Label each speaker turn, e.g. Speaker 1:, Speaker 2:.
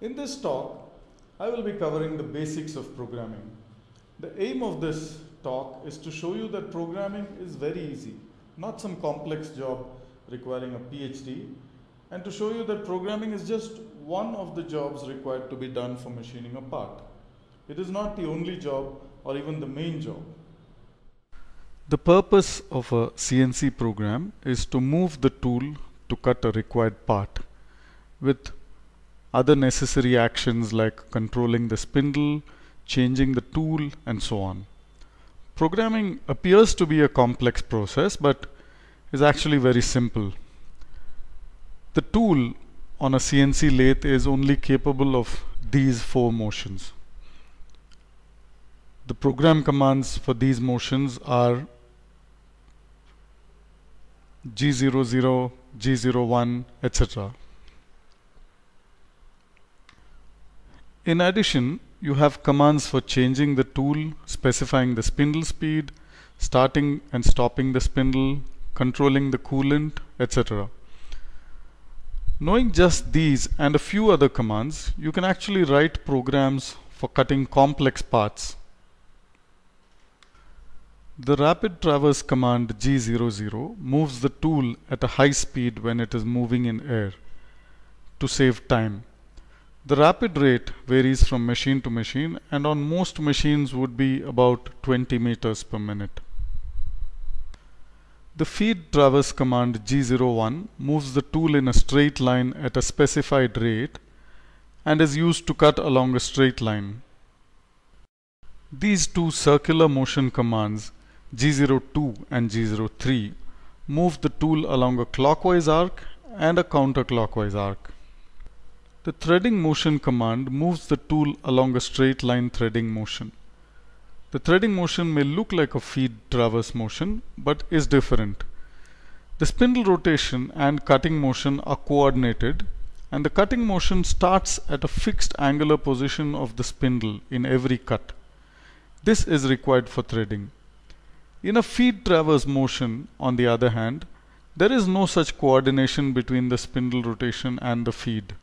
Speaker 1: In this talk, I will be covering the basics of programming. The aim of this talk is to show you that programming is very easy, not some complex job requiring a PhD, and to show you that programming is just one of the jobs required to be done for machining a part. It is not the only job or even the main job. The purpose of a CNC program is to move the tool to cut a required part with other necessary actions like controlling the spindle, changing the tool, and so on. Programming appears to be a complex process but is actually very simple. The tool on a CNC lathe is only capable of these 4 motions. The program commands for these motions are G00, G01, etc. In addition, you have commands for changing the tool, specifying the spindle speed, starting and stopping the spindle, controlling the coolant, etc. Knowing just these and a few other commands, you can actually write programs for cutting complex parts. The rapid traverse command G00 moves the tool at a high speed when it is moving in air to save time. The rapid rate varies from machine to machine and on most machines would be about 20 meters per minute. The feed traverse command G01 moves the tool in a straight line at a specified rate and is used to cut along a straight line. These two circular motion commands G02 and G03 move the tool along a clockwise arc and a counterclockwise arc. The threading motion command moves the tool along a straight line threading motion. The threading motion may look like a feed traverse motion but is different. The spindle rotation and cutting motion are coordinated and the cutting motion starts at a fixed angular position of the spindle in every cut. This is required for threading. In a feed traverse motion, on the other hand, there is no such coordination between the spindle rotation and the feed.